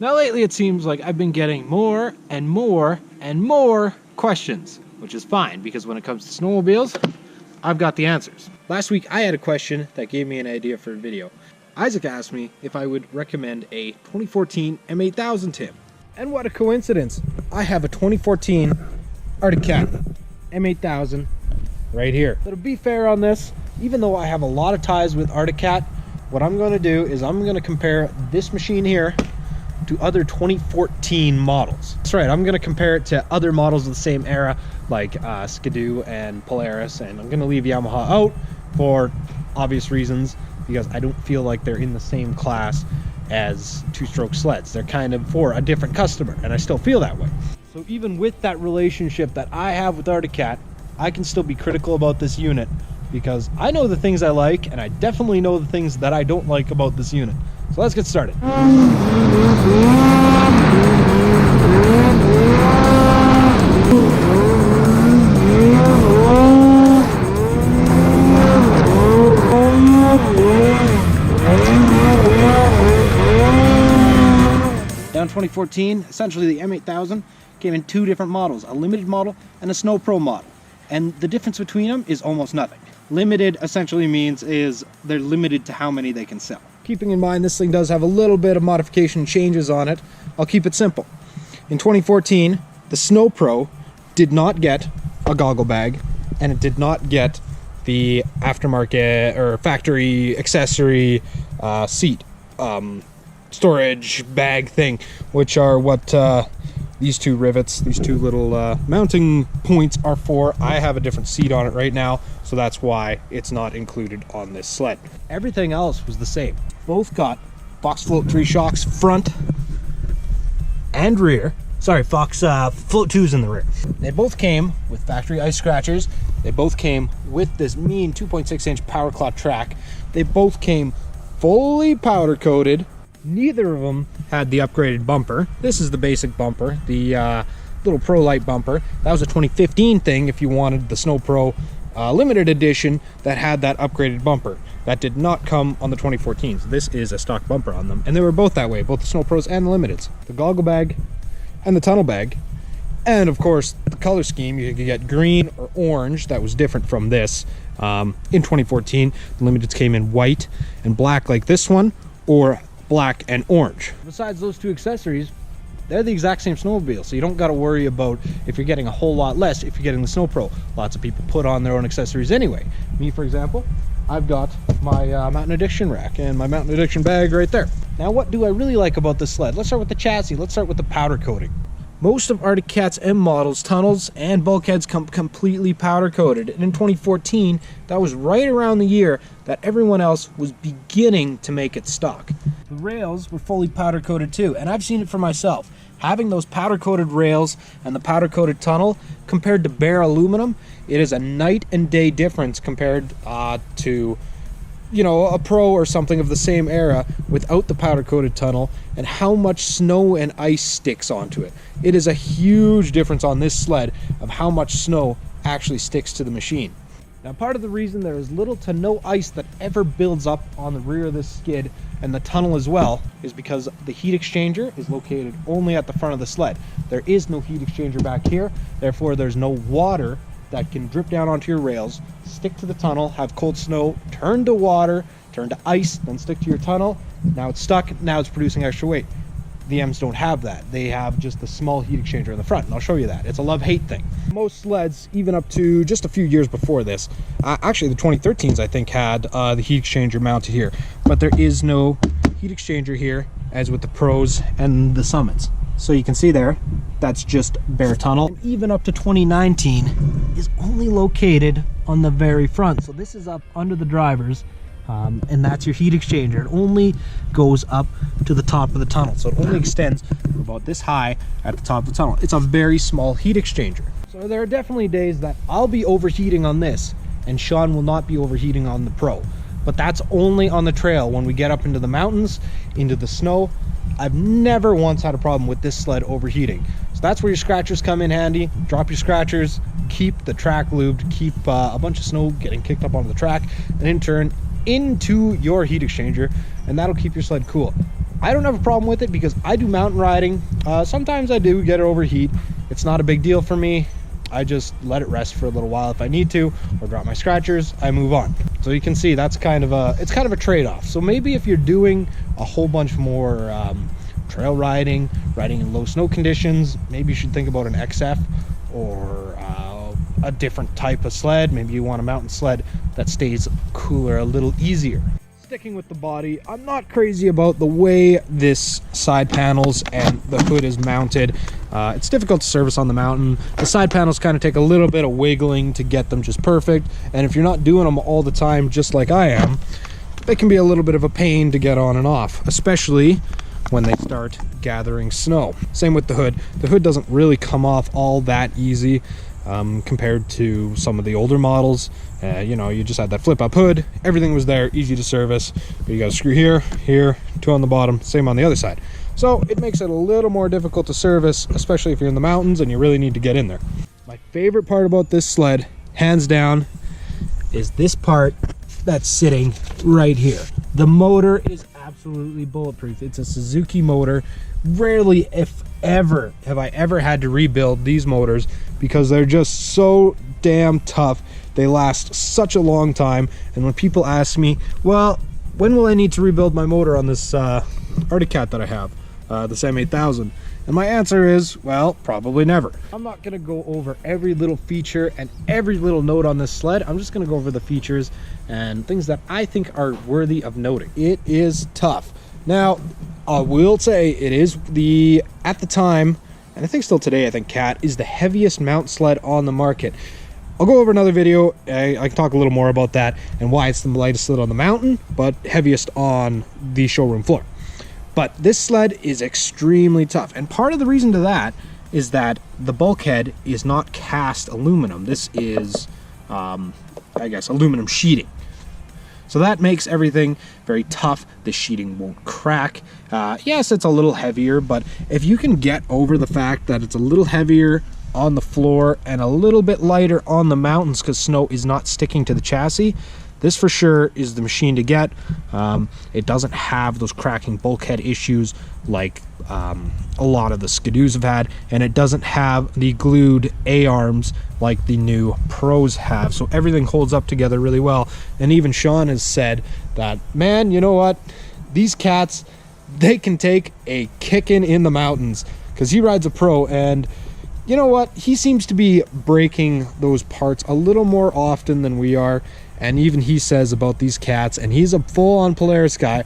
Now lately it seems like I've been getting more and more and more questions, which is fine because when it comes to snowmobiles, I've got the answers. Last week I had a question that gave me an idea for a video. Isaac asked me if I would recommend a 2014 M8000 to him. And what a coincidence, I have a 2014 Arctic Cat M8000 right here. But to be fair on this, even though I have a lot of ties with Arctic Cat, what I'm going to do is I'm going to compare this machine here to other 2014 models. That's right, I'm going to compare it to other models of the same era like Skidoo and Polaris, and I'm going to leave Yamaha out for obvious reasons because I don't feel like they're in the same class as two-stroke sleds. They're kind of for a different customer, and I still feel that way. So even with that relationship that I have with Arctic Cat, I can still be critical about this unit because I know the things I like, and I definitely know the things that I don't like about this unit. So let's get started. Down 2014, essentially the M8000 came in two different models, a limited model and a Snow Pro model. And the difference between them is almost nothing. Limited essentially means is they're limited to how many they can sell. Keeping in mind this thing does have a little bit of modification changes on it, I'll keep it simple. In 2014, the Snow Pro did not get a goggle bag, and it did not get the aftermarket or factory accessory seat storage bag thing, which are what these two rivets, these two little mounting points are for. I have a different seat on it right now, so that's why it's not included on this sled. Everything else was the same. Both got Fox Float 3 shocks front and rear. Sorry, Fox Float 2s in the rear. They both came with factory ice scratchers. They both came with this mean 2.6-inch power cloth track. They both came fully powder coated. Neither of them had the upgraded bumper. This is the basic bumper, the little Pro Light bumper. That was a 2015 thing if you wanted the Snow Pro limited edition that had that upgraded bumper. That did not come on the 2014s. This is a stock bumper on them, and they were both that way, both the Snow Pros and the Limiteds. The goggle bag and the tunnel bag, and of course the color scheme. You could get green or orange. That was different from this. In 2014, the Limiteds came in white and black like this one, or black and orange. Besides those two accessories, they're the exact same snowmobile, so you don't got to worry about if you're getting a whole lot less if you're getting the Snow Pro. Lots of people put on their own accessories anyway. Me, for example, I've got my mountain addiction rack and my mountain addiction bag right there. Now, what do I really like about this sled? Let's start with the chassis. Let's start with the powder coating. Most of Arctic Cat's M models, tunnels, and bulkheads come completely powder coated, and in 2014, that was right around the year that everyone else was beginning to make it stock. The rails were fully powder coated too, and I've seen it for myself. Having those powder coated rails and the powder coated tunnel compared to bare aluminum, it is a night and day difference compared to, you know, a Pro or something of the same era without the powder coated tunnel, and how much snow and ice sticks onto it. It is a huge difference on this sled of how much snow actually sticks to the machine. Now, part of the reason there is little to no ice that ever builds up on the rear of this skid and the tunnel as well is because the heat exchanger is located only at the front of the sled. There is no heat exchanger back here, therefore there's no water that can drip down onto your rails, stick to the tunnel, have cold snow, turn to water, turn to ice, then stick to your tunnel. Now it's stuck, now it's producing extra weight. The M's don't have that. They have just the small heat exchanger in the front, and I'll show you that. It's a love-hate thing. Most sleds, even up to just a few years before this, actually the 2013s I think had the heat exchanger mounted here, but there is no heat exchanger here as with the Pros and the Summits. So you can see there, that's just bare tunnel. And even up to 2019 is only located on the very front. So this is up under the drivers, and that's your heat exchanger. It only goes up to the top of the tunnel. So it only extends about this high at the top of the tunnel. It's a very small heat exchanger. So there are definitely days that I'll be overheating on this, and Sean will not be overheating on the Pro. But that's only on the trail. When we get up into the mountains, into the snow, I've never once had a problem with this sled overheating. So that's where your scratchers come in handy. Drop your scratchers, keep the track lubed, keep a bunch of snow getting kicked up onto the track, and in turn into your heat exchanger, and that'll keep your sled cool. I don't have a problem with it because I do mountain riding. Sometimes I do get it overheat. It's not a big deal for me. I just let it rest for a little while if I need to, or drop my scratchers, I move on. So you can see that's kind of a trade-off. So maybe if you're doing a whole bunch more trail riding in low snow conditions, maybe you should think about an XF or a different type of sled. Maybe you want a mountain sled that stays cooler, a little easier. Sticking with the body, I'm not crazy about the way this side panels and the hood is mounted. It's difficult to service on the mountain. The side panels kind of take a little bit of wiggling to get them just perfect, and if you're not doing them all the time just like I am, they can be a little bit of a pain to get on and off, especially when they start gathering snow. Same with the hood. The hood doesn't really come off all that easy compared to some of the older models. You know, you just had that flip up hood, everything was there, easy to service, but you got a screw here, here, two on the bottom, same on the other side. So it makes it a little more difficult to service, especially if you're in the mountains and you really need to get in there. My favorite part about this sled, hands down, is this part that's sitting right here. The motor is absolutely bulletproof. It's a Suzuki motor. Rarely, if ever, have I ever had to rebuild these motors because they're just so damn tough. They last such a long time, and when people ask me, well, when will I need to rebuild my motor on this Arctic Cat that I have, this M8000? And my answer is, well, probably never. I'm not gonna go over every little feature and every little note on this sled. I'm just gonna go over the features and things that I think are worthy of noting. It is tough. Now, I will say it is at the time, and I think still today, I think Cat is the heaviest mount sled on the market. I'll go over another video. I can talk a little more about that and why it's the lightest sled on the mountain, but heaviest on the showroom floor. But this sled is extremely tough, and part of the reason to that is that the bulkhead is not cast aluminum. This is, I guess, aluminum sheeting. So that makes everything very tough. The sheeting won't crack. Yes, it's a little heavier, but if you can get over the fact that it's a little heavier on the floor and a little bit lighter on the mountains because snow is not sticking to the chassis, this for sure is the machine to get. It doesn't have those cracking bulkhead issues like a lot of the Skidoos have had, and it doesn't have the glued A-arms like the new Pros have, so everything holds up together really well. And even Sean has said that, man, you know what, these cats, they can take a kicking in the mountains, because he rides a Pro, and you know what, he seems to be breaking those parts a little more often than we are. And even he says about these cats, and he's a full-on Polaris guy,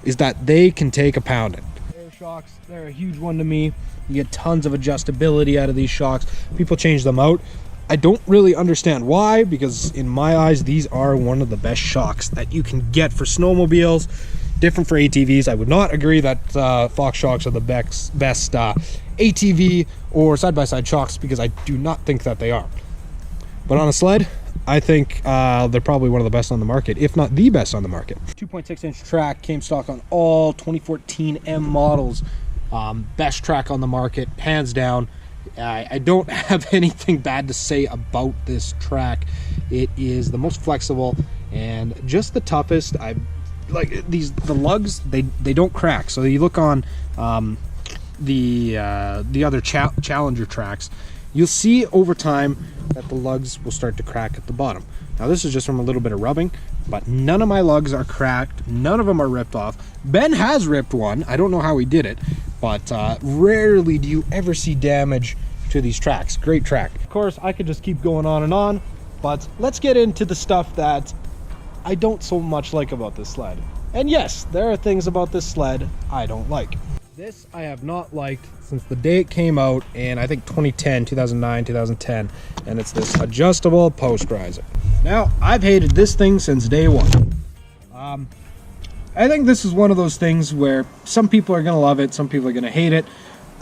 is that they can take a pounding. Air shocks, they're a huge one to me. You get tons of adjustability out of these shocks. People change them out. I don't really understand why, because in my eyes, these are one of the best shocks that you can get for snowmobiles. Different for ATVs. I would not agree that Fox shocks are the best ATV or side-by-side shocks, because I do not think that they are. But on a sled, I think they're probably one of the best on the market, if not the best on the market. 2.6-inch track came stock on all 2014 M models. Best track on the market, hands down. I don't have anything bad to say about this track. It is the most flexible and just the toughest. I like the lugs. They don't crack. So you look on the other Challenger tracks, you'll see over time that the lugs will start to crack at the bottom. Now this is just from a little bit of rubbing, but none of my lugs are cracked. None of them are ripped off. Ben has ripped one. I don't know how he did it, but rarely do you ever see damage to these tracks. Great track. Of course, I could just keep going on and on, but let's get into the stuff that I don't so much like about this sled. And yes, there are things about this sled I don't like. This I have not liked since the day it came out in, I think, 2010, 2009, 2010, and it's this adjustable post riser. Now, I've hated this thing since day one. I think this is one of those things where some people are going to love it, some people are going to hate it.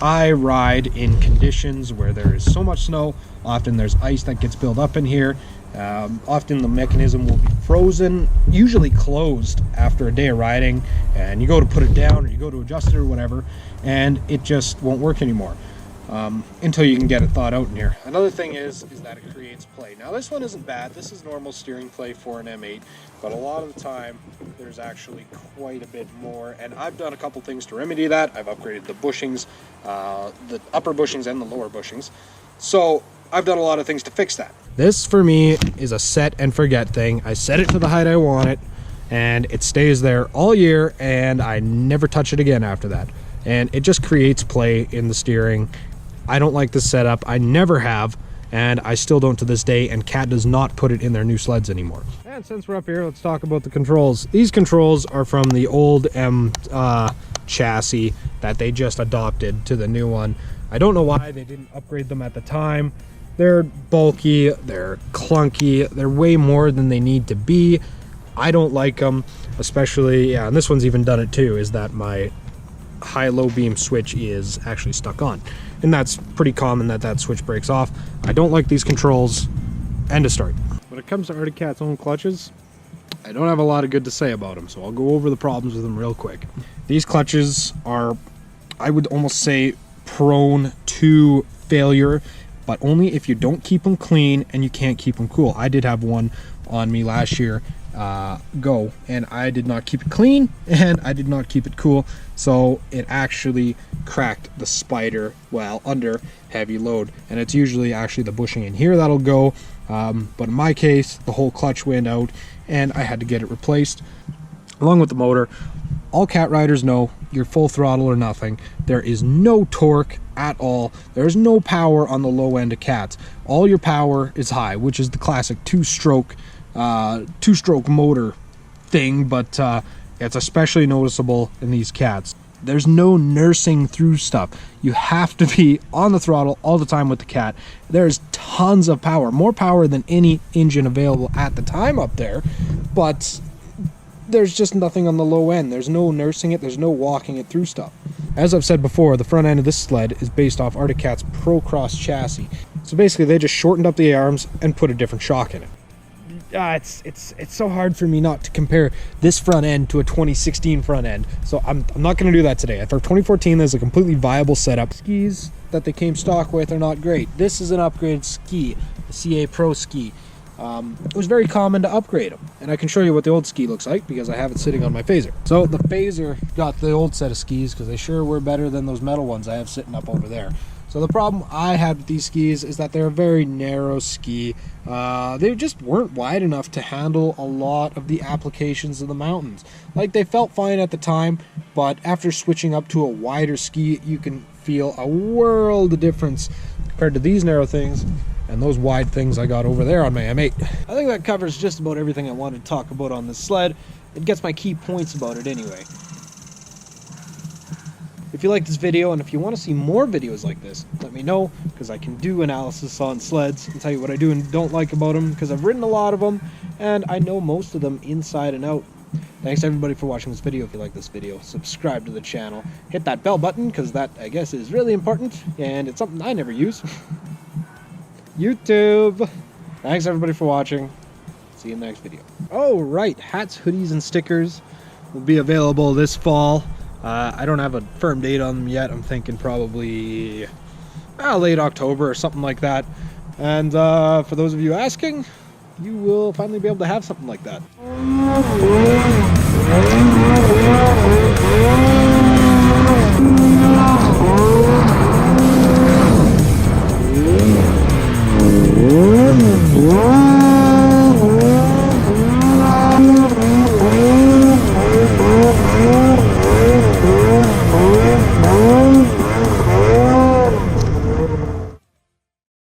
I ride in conditions where there is so much snow. Often there's ice that gets built up in here. Often the mechanism will be frozen, usually closed after a day of riding, and you go to put it down or you go to adjust it or whatever, and it just won't work anymore. until you can get it thawed out in here. Another thing is that it creates play. Now this one isn't bad. This is normal steering play for an M8, but a lot of the time there's actually quite a bit more, and I've done a couple things to remedy that. I've upgraded the bushings, the upper bushings and the lower bushings. So I've done a lot of things to fix that. This for me is a set and forget thing. I set it to the height I want it, and it stays there all year, and I never touch it again after that. And it just creates play in the steering. I don't like this setup. I never have, and I still don't to this day, and Cat does not put it in their new sleds anymore. And since we're up here, let's talk about the controls. These controls are from the old M chassis that they just adopted to the new one. I don't know why they didn't upgrade them at the time. They're bulky, they're clunky, they're way more than they need to be. I don't like them, especially, yeah, and this one's even done it too, is that my high-low beam switch is actually stuck on. And that's pretty common that switch breaks off. I don't like these controls. End of story. When it comes to Arctic Cat's own clutches, I don't have a lot of good to say about them, so I'll go over the problems with them real quick. These clutches are, I would almost say, prone to failure, but only if you don't keep them clean and you can't keep them cool. I did have one on me last year and I did not keep it clean and I did not keep it cool, so it actually cracked the spider while under heavy load, and it's usually actually the bushing in here that'll go, but in my case the whole clutch went out and I had to get it replaced along with the motor. All Cat riders know you're full throttle or nothing. There is no torque at all. There's no power on the low end of Cats. All your power is high, which is the classic two-stroke motor thing, but it's especially noticeable in these Cats. There's no nursing through stuff. You have to be on the throttle all the time with the Cat. There's tons of power, more power than any engine available at the time up there, but there's just nothing on the low end. There's no nursing it, there's no walking it through stuff. As I've said before, the front end of this sled is based off Arctic Cat's Pro Cross chassis. So basically they just shortened up the arms and put a different shock in it. It's so hard for me not to compare this front end to a 2016 front end, so I'm not going to do that today. I thought 2014 is a completely viable setup. Skis that they came stock with are not great. This is an upgraded ski, the CA Pro ski. It was very common to upgrade them, and I can show you what the old ski looks like because I have it sitting on my phaser. So the phaser got the old set of skis because they sure were better than those metal ones I have sitting up over there. So the problem I had with these skis is that they're a very narrow ski. They just weren't wide enough to handle a lot of the applications of the mountains. Like, they felt fine at the time, but after switching up to a wider ski, you can feel a world of difference compared to these narrow things and those wide things I got over there on my M8. I think that covers just about everything I wanted to talk about on this sled. It gets my key points about it anyway. If you like this video and if you want to see more videos like this, let me know, because I can do analysis on sleds and tell you what I do and don't like about them, because I've ridden a lot of them and I know most of them inside and out. Thanks everybody for watching this video. If you like this video, subscribe to the channel, hit that bell button, because that, I guess, is really important and it's something I never use. YouTube. Thanks everybody for watching. See you in the next video. Oh right, hats, hoodies, and stickers will be available this fall. I don't have a firm date on them yet. I'm thinking probably late October or something like that. And for those of you asking, you will finally be able to have something like that.